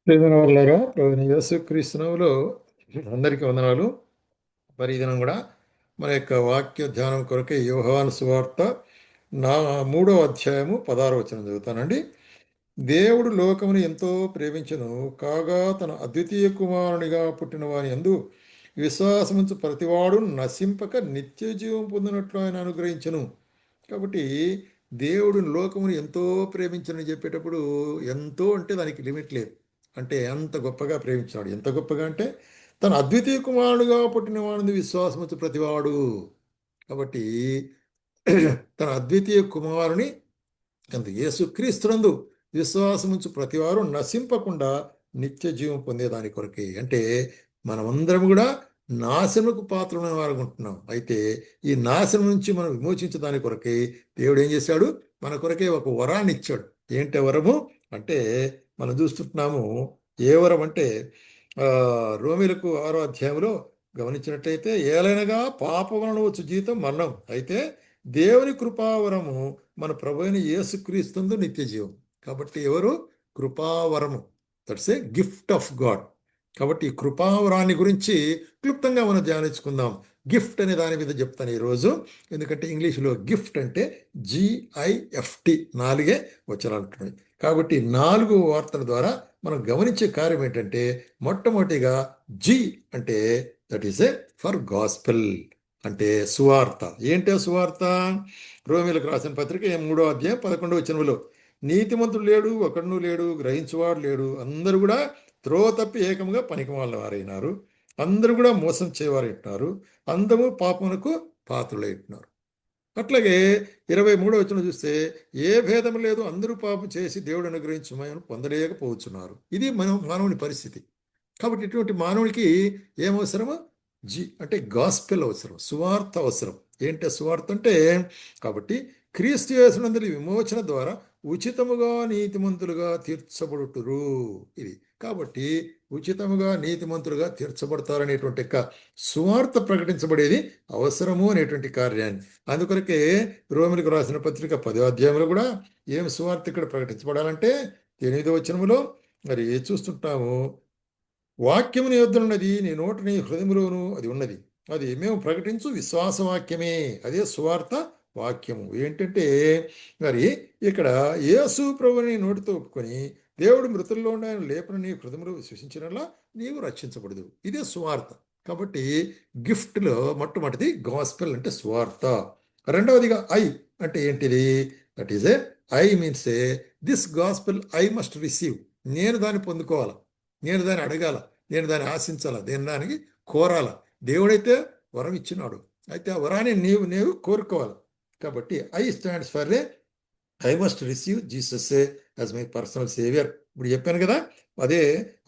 ప్రియమైన వాళ్ళారా, ప్రభువైన యేసుక్రీస్తు నామములో అందరికీ వందనాలు. మరి ఈ దినం కూడా మన యొక్క వాక్య ధ్యానం కొరకే యోహాను సువార్త 3వ అధ్యాయము 16వ వచనం చదువుతానండి. దేవుడు లోకమును ఎంతో ప్రేమించెను, కాగా తన అద్వితీయ కుమారునిగా పుట్టిన వాని యందు విశ్వాసముంచు ప్రతివాడు నశింపక నిత్య జీవం పొందినట్లు ఆయన అనుగ్రహించెను. కాబట్టి దేవుడు లోకమును ఎంతో ప్రేమించని చెప్పేటప్పుడు ఎంతో అంటే దానికి లిమిట్ లేదు. అంటే ఎంత గొప్పగా ప్రేమించాడు. ఎంత గొప్పగా అంటే తన అద్వితీయ కుమారుడుగా పుట్టిన వాడిని విశ్వాసముచ్చు ప్రతివాడు. కాబట్టి తన అద్వితీయ కుమారుని అంత యేసుక్రీస్తునందు విశ్వాసముంచు ప్రతివారు నశింపకుండా నిత్య జీవం పొందేదాని కొరకే. అంటే మనమందరం కూడా నాశనకు పాత్రమైన వారు ఉంటున్నాం. అయితే ఈ నాశనం నుంచి మనం విమోచించడానికి కొరకే దేవుడు ఏం చేశాడు? మన కొరకే ఒక వరాన్ని ఇచ్చాడు. ఏంటి వరము అంటే మనం చూస్తున్నాము. ఏ వరం అంటే రోమిలకు 6వ అధ్యాయంలో గమనించినట్లయితే, ఏలైనగా పాపం వలన వచ్చు జీతం మరణం, అయితే దేవుని కృపావరము మన ప్రభు అయిన యేసుక్రీస్తు నిత్య జీవం. కాబట్టి ఎవరు? కృపావరము, that's a gift of God. కాబట్టి ఈ కృపావరాన్ని గురించి క్లుప్తంగా మనం ధ్యానించుకుందాం. గిఫ్ట్ అనే దాని మీద చెప్తాను ఈరోజు. ఎందుకంటే ఇంగ్లీష్లో గిఫ్ట్ అంటే GIFT, 4 వచనాలు ఉంటున్నాయి. కాబట్టి 4 వార్తల ద్వారా మనం గమనించే కార్యం ఏంటంటే, మొట్టమొదటిగా G అంటే that is A for gospel, అంటే సువార్త. ఏంటో సువార్త? రోమిలకు రాసిన పత్రిక 3వ అధ్యాయం 11వ వచనంలో, నీతిమంతుడు లేడు, ఒకడును లేడు, గ్రహించువాడు లేడు, అందరూ కూడా త్రోవ తప్పి ఏకముగా పనికిమాలిన వారైనారు, అందరూ కూడా మోసం చేయవారైంటున్నారు, అందరూ పాపమునకు పాత్రులైంటున్నారు. అట్లాగే 23వ వచనం చూస్తే, ఏ భేదం లేదు, అందరూ పాపం చేసి దేవుడు అనుగ్రహించు మహిమను పొందలేకపోతున్నారు. ఇది మానవుని పరిస్థితి. కాబట్టి ఇటువంటి మానవునికి ఏమవసరము? అంటే గాస్పెల్ అవసరం, సువార్త అవసరం. ఏంటి సువార్త అంటే? కాబట్టి క్రీస్తు యేసునందు విమోచన ద్వారా ఉచితముగా నీతిమంతులుగా తీర్చబడుతురు. ఇది కాబట్టి ఉచితముగా నీతిమంతులుగా తీర్చబడతారనేటువంటి సువార్త ప్రకటించబడేది అవసరము అనేటువంటి కార్యాన్ని. అందుకొరకే రోమిలకు రాసిన పత్రిక 10వ అధ్యాయంలో కూడా ఏం సువార్త ఇక్కడ ప్రకటించబడాలంటే 8వ వచనములో మరి చూస్తుంటాము, వాక్యము నీ యొద్ద ఉన్నది, నీ నోట నీ హృదయంలోను అది ఉన్నది, అది మేము ప్రకటించు విశ్వాస వాక్యమే, అదే సువార్త వాక్యము. ఏంటంటే మరి ఇక్కడ యేసు ప్రభుని నోటితో ఒప్పుకొని దేవుడు మృతుల్లో ఉన్న ఆయన లేపని నీ హృదయంలో విశ్వసించినలా నీవు రక్షించబడదు. ఇదే సువార్త. కాబట్టి గిఫ్ట్లో మొట్టమొదటిది గాస్పెల్ అంటే సువార్త. రెండవదిగా ఐ అంటే ఏంటిది? That is A I means A this gospel I must receive. నేను దాన్ని పొందుకోవాలా, నేను దాన్ని అడగాల, నేను దాన్ని ఆశించాలా, నేను దానికి కోరాల. దేవుడైతే వరం ఇచ్చినాడు, అయితే ఆ వరాన్ని నీవు కోరుకోవాలి. కాబట్టి I stands for A I must receive Jesus as my personal saviour. ఇప్పుడు చెప్పాను కదా, అదే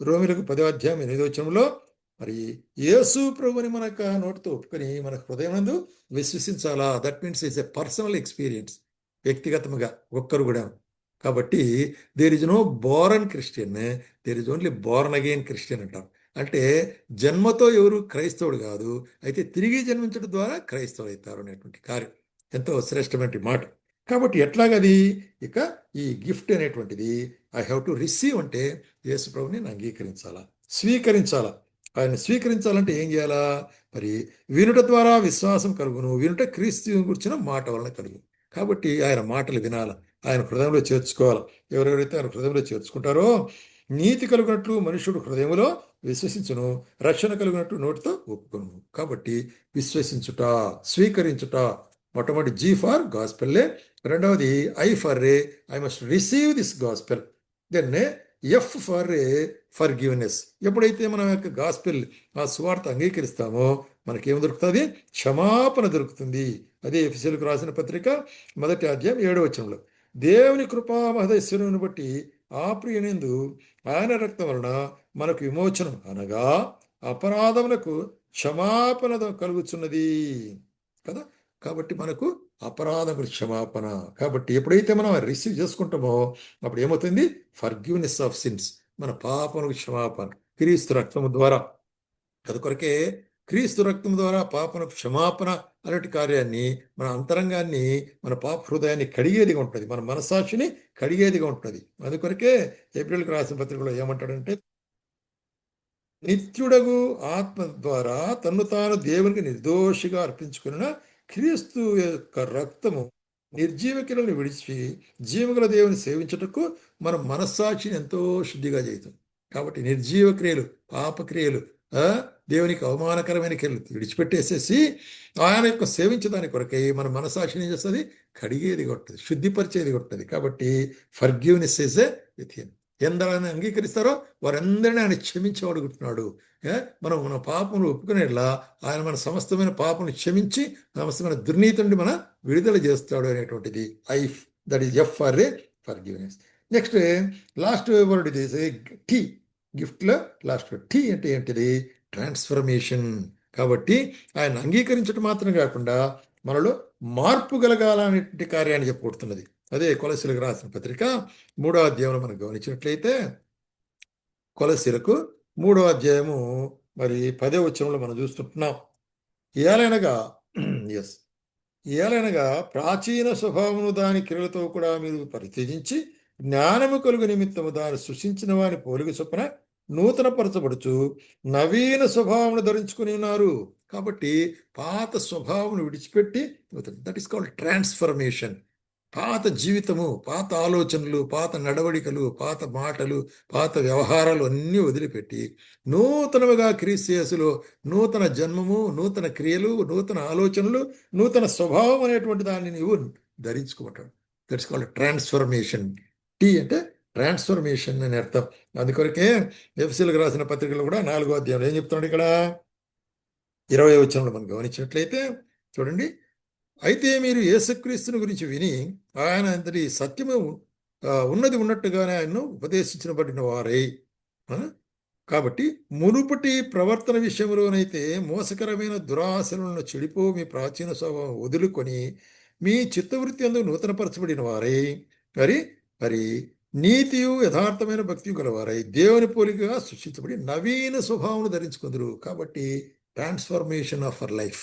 రోమిలకు 10వ అధ్యాయం 8వ వచనంలో మరి యేసు ప్రభుని మనకు నోటితో ఒప్పుకొని మన హృదయం నందు విశ్వసించాలా. That means it's a personal experience, వ్యక్తిగతంగా ఒక్కరు కూడా. కాబట్టి there is no born Christian, there is only born again Christian అంటారు. అంటే జన్మతో ఎవరు క్రైస్తవుడు కాదు, అయితే తిరిగి జన్మించడం ద్వారా క్రైస్తవులు అవుతారు అనేటువంటి కార్యం. ఎంతో శ్రేష్టమైన మాట. కాబట్టి ఎట్లాగది? ఇక ఈ గిఫ్ట్ అనేటువంటిది ఐ హ్యావ్ టు రిసీవ్ అంటే యేసు ప్రభుని నేను అంగీకరించాలా, స్వీకరించాలా. ఆయన స్వీకరించాలంటే ఏం చేయాలా? మరి వినుట ద్వారా విశ్వాసం కలుగును, వినుట క్రీస్తు గురించిన మాట వలన కలుగు. కాబట్టి ఆయన మాటలు వినాలా, ఆయన హృదయంలో చేర్చుకోవాలి. ఎవరెవరైతే ఆయన హృదయంలో చేర్చుకుంటారో నీతి కలుగునట్లు మనుషుడు హృదయంలో విశ్వసించును, రక్షణ కలుగునట్లు నోటితో ఒప్పుకొను. కాబట్టి విశ్వసించుట, స్వీకరించుట మొట్టమొదటి G ఫర్ గాస్పెల్లే. రెండవది I for A I must receive this gospel. Then F for A forgiveness. ఎప్పుడైతే మనం యొక్క గాస్పెల్ ఆ సువార్త అంగీకరిస్తామో మనకేం దొరుకుతుంది? క్షమాపణ దొరుకుతుంది. అదే ఎఫెసీయులకు రాసిన పత్రిక 1వ అధ్యాయం 7వ వచనంలో, దేవుని కృపా మహదైశ్వర్యమును బట్టి ఆ ప్రియనందు ఆయన రక్తం వలన మనకు విమోచనం అనగా అపరాధములకు క్షమాపణ కలుగుచున్నది కదా. కాబట్టి మనకు అపరాధముల క్షమాపణ. కాబట్టి ఎప్పుడైతే మనం రిసీవ్ చేసుకుంటామో అప్పుడు ఏమవుతుంది? ఫర్గివ్నెస్ ఆఫ్ సిన్స్, మన పాపములకు క్షమాపణ క్రీస్తు రక్తము ద్వారా. అందుకొరకే క్రీస్తు రక్తం ద్వారా పాపనకు క్షమాపణ అనేటి కార్యాన్ని, మన అంతరంగాన్ని, మన పాప హృదయాన్ని కడిగేదిగా ఉంటుంది, మన మనసాక్షిని కడిగేదిగా ఉంటుంది. అందుకొరకే ఏప్రిల్కి రాసిన పత్రికలో ఏమంటాడంటే, నిత్యుడగు ఆత్మ ద్వారా తన్ను తాను దేవునికి నిర్దోషిగా అర్పించుకున్న క్రీస్తు యొక్క రక్తము నిర్జీవ క్రియలను విడిచి జీవగల దేవుని సేవించుటకు మన మనస్సాక్షిని ఎంతో శుద్ధిగా చేస్తుంది. కాబట్టి నిర్జీవ క్రియలు, పాపక్రియలు, ఆ, దేవునికి అవమానకరమైన క్రియలు విడిచిపెట్టేసేసి ఆయన యొక్క సేవించడానికి కొరకై మన మనస్సాక్షిని ఏం చేస్తుంది? కడిగేది కొట్టది, శుద్ధిపరిచేది కొట్టది. కాబట్టి ఫర్గివ్నెస్ ఇస్ ఏ విత్. ఎందరైనా అంగీకరిస్తారో వారందరినీ ఆయన క్షమించేవాడు గుర్తున్నాడు. మనం మన పాపములు ఒప్పుకునేలా ఆయన మన సమస్తమైన పాపను క్షమించి సమస్తమైన దుర్నీతి నుండి మన విడుదల చేస్తాడు అనేటువంటిది if, that is F for A forgiveness. Next last word ఇది టీ. గిఫ్ట్లో లాస్ట్ టీ అంటే ఏంటిది? ట్రాన్స్ఫర్మేషన్. కాబట్టి ఆయన అంగీకరించడం మాత్రం కాకుండా మనలో మార్పు కలగాలనేటువంటి కార్యాన్ని చెప్పబడుతున్నది. అదే కొలసీలకు రాసిన పత్రిక 3వ అధ్యాయంలో మనం గమనించినట్లయితే, కొలసీలకు 3వ అధ్యాయము మరి 10వ వచనంలో మనం చూస్తుంటున్నాం. ఏలైనగా ఎస్ ఏలైనగా ప్రాచీన స్వభావము దాని క్రియలతో కూడా మీరు పరిత్యజించి జ్ఞానము కలుగు నిమిత్తము దాన్ని సృష్టించిన వాని పోలిక చొప్పున నూతన పరచబడుచు నవీన స్వభావమును ధరించుకుని ఉన్నారు. కాబట్టి పాత స్వభావమును విడిచిపెట్టి నూతన, దట్ ఈస్ కాల్డ్ ట్రాన్స్ఫర్మేషన్. పాత జీవితము, పాత ఆలోచనలు, పాత నడవడికలు, పాత మాటలు, పాత వ్యవహారాలు అన్నీ వదిలిపెట్టి నూతనముగా క్రీస్తు యేసులో నూతన జన్మము, నూతన క్రియలు, నూతన ఆలోచనలు, నూతన స్వభావం అనేటువంటి దాన్ని నీవు ధరించుకోవటం. That's called transformation. టీ అంటే ట్రాన్స్ఫర్మేషన్ అని అర్థం. అందుకొరకే ఎఫెసీయులకు రాసిన పత్రికలు కూడా 4వ అధ్యాయంలో ఏం చెప్తున్నాడు? ఇక్కడ 20వ వచనంలో మనం గమనించినట్లయితే చూడండి, అయితే మీరు యేసుక్రీస్తుని గురించి విని ఆయన అంతటి సత్యము ఉన్నది ఉన్నట్టుగానే ఆయన్ను ఉపదేశించబడిన వారై, కాబట్టి మునుపటి ప్రవర్తన విషయంలోనైతే మోసకరమైన దురాశలను చెడిపో మీ ప్రాచీన స్వభావం వదులుకొని మీ చిత్తవృత్తి అందుకు నూతనపరచబడిన వారై మరి మరి నీతియు యథార్థమైన భక్తి గలవారై దేవుని పోలికగా సృష్టించబడి నవీన స్వభావం ధరించుకుందరు. కాబట్టి ట్రాన్స్ఫర్మేషన్ ఆఫ్ అవర్ లైఫ్,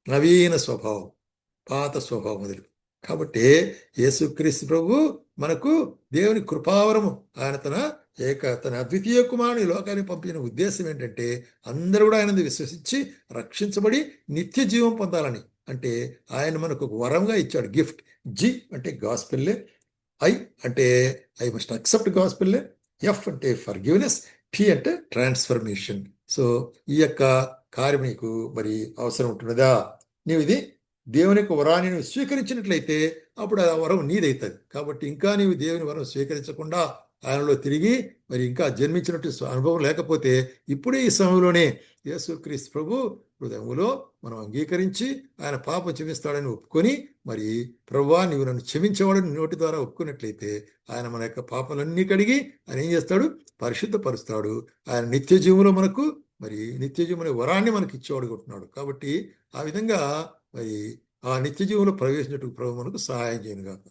నవీన స్వభావం, పాత స్వభావం వదిలి. కాబట్టి యేసుక్రీస్తు ప్రభు మనకు దేవుని కృపావరము. ఆయన తన అద్వితీయ కుమారుని లోకానికి పంపిన ఉద్దేశం ఏంటంటే అందరూ కూడా ఆయన విశ్వసించి రక్షించబడి నిత్య జీవం పొందాలని. అంటే ఆయన మనకు ఒక వరంగా ఇచ్చాడు, గిఫ్ట్. జి అంటే గాస్పెల్లే, ఐ అంటే ఐ మస్ట్ అక్సెప్ట్ గాస్పెల్లే, ఎఫ్ అంటే ఫర్గివ్నెస్, టీ అంటే ట్రాన్స్ఫర్మేషన్. సో ఈ యొక్క కార్యం నీకు మరి అవసరం ఉంటున్నదా? నీవు ఇది దేవుని యొక్క వరాన్ని నువ్వు స్వీకరించినట్లయితే అప్పుడు ఆ వరం నీదవుతుంది. కాబట్టి ఇంకా నీవు దేవుని వరం స్వీకరించకుండా ఆయనలో తిరిగి మరి ఇంకా జన్మించినట్టు అనుభవం లేకపోతే ఇప్పుడే ఈ సమయంలోనే యేసుక్రీస్తు ప్రభు హృదయములో మనం అంగీకరించి ఆయన పాపం క్షమిస్తాడని ఒప్పుకొని మరి ప్రభువా నీవు నన్ను క్షమించేవాడని నోటి ద్వారా ఒప్పుకున్నట్లయితే ఆయన మన యొక్క పాపాలన్నీ కడిగి ఆయన ఏం చేస్తాడు? పరిశుద్ధపరుస్తాడు. ఆయన నిత్య జీవంలో మనకు మరి నిత్య జీవన వరాన్ని మనకి ఇచ్చేవాడు కొట్టున్నాడు. కాబట్టి ఆ విధంగా మరి ఆ నిత్య జీవంలో ప్రవేశించటకు ప్రభు మనకు సహాయం చేయను గాక.